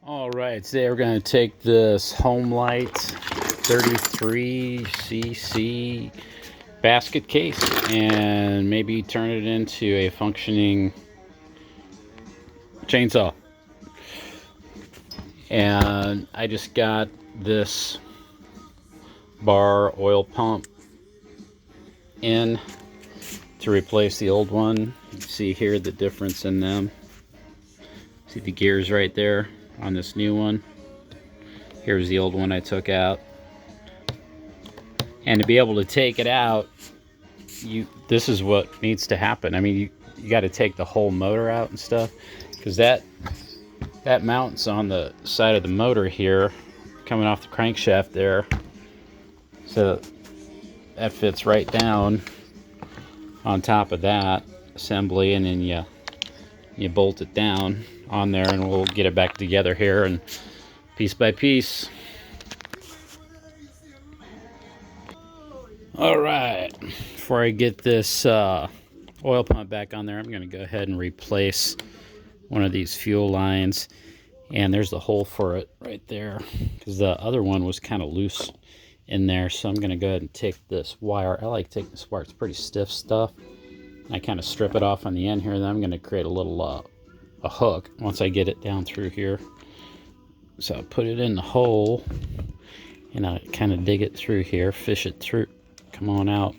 All right, today we're going to take this homelite 33cc basket case and maybe turn it into a functioning chainsaw. And I just got this bar oil pump in to replace the old one. You can see here the difference in them. See the gears right there on this new one. Here's the old one I took out. And to be able to take it out, this is what needs to happen. I mean, you got to take the whole motor out and stuff, because that mounts on the side of the motor here, coming off the crankshaft there. So that fits right down on top of that assembly, and then you bolt it down on there, and we'll get it back together here and piece by piece. All right, before I get this oil pump back on there, I'm going to go ahead and replace one of these fuel lines. And there's the hole for it right there, because the other one was kind of loose in there. So I'm going to go ahead and take this wire. I like taking this wire. It's pretty stiff stuff. I kind of strip it off on the end here. Then I'm going to create a little a hook once I get it down through here. So I put it in the hole, and I kind of dig it through here, fish it through. Come on out.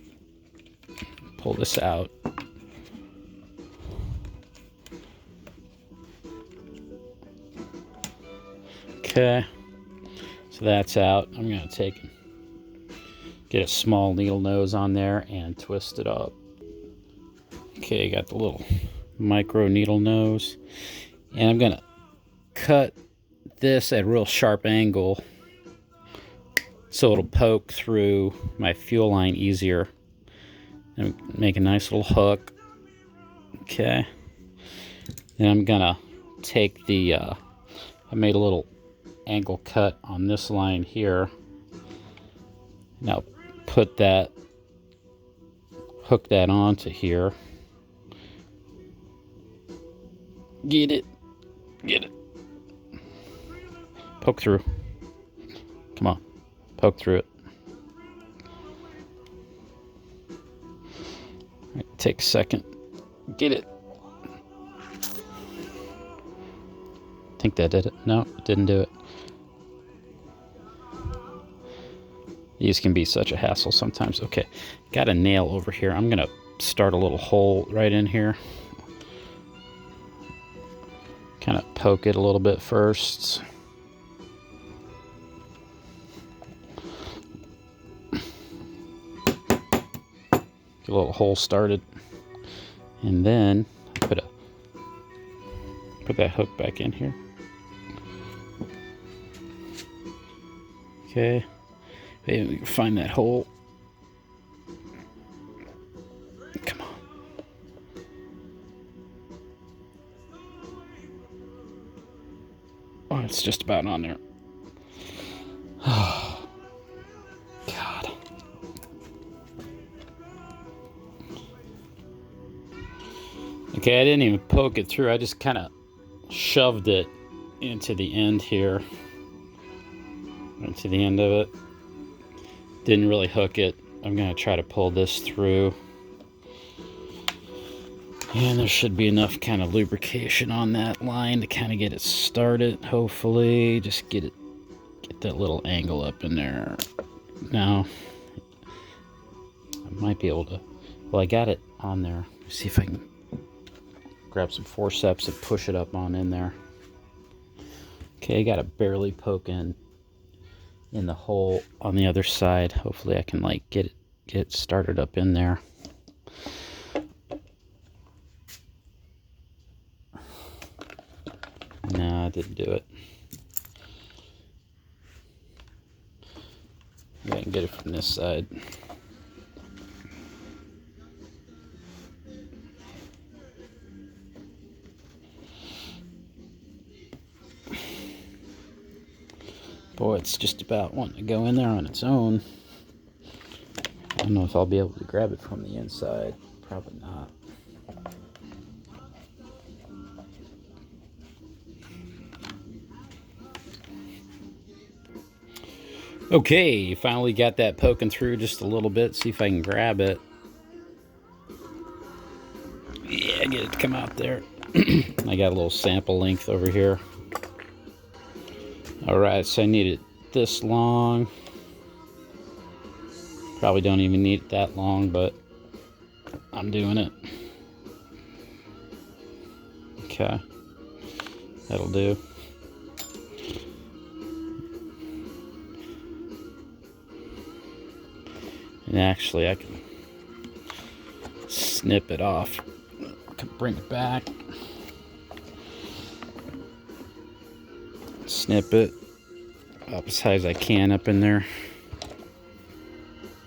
Pull this out. Okay, so that's out. I'm going to get a small needle nose on there and twist it up. Okay, got the little micro needle nose. And I'm going to cut this at a real sharp angle so it'll poke through my fuel line easier. And make a nice little hook. Okay. Then I'm going to take the, I made a little angle cut on this line here. Now hook that onto here. Get it. Poke through. Come on, poke through it. Right, take a second. Get it. Think that did it? No, it didn't do it. These can be such a hassle sometimes. Okay, got a nail over here. I'm gonna start a little hole right in here. Kind of poke it a little bit first. Get a little hole started. And then put that hook back in here. Okay. Maybe we can find that hole. Come on. Oh, it's just about on there. Oh, God. Okay, I didn't even poke it through. I just kind of shoved it into the end here. Into the end of it. Didn't really hook it. I'm going to try to pull this through. And there should be enough kind of lubrication on that line to kind of get it started. Hopefully, just get that little angle up in there. Now, I might be able to, well, I got it on there. Let's see if I can grab some forceps and push it up on in there. Okay, I got to barely poke in the hole on the other side. Hopefully I can like get it started up in there. No, I didn't do it. Maybe I can get it from this side. Boy, it's just about wanting to go in there on its own. I don't know if I'll be able to grab it from the inside. Probably not. Okay, finally got that poking through just a little bit. See if I can grab it. Yeah, get it to come out there. I got a little sample length over here. Alright, so I need it this long. Probably don't even need it that long, but I'm doing it. Okay, that'll do. And actually, I can snip it off. I can bring it back. Snip it up as high as I can up in there.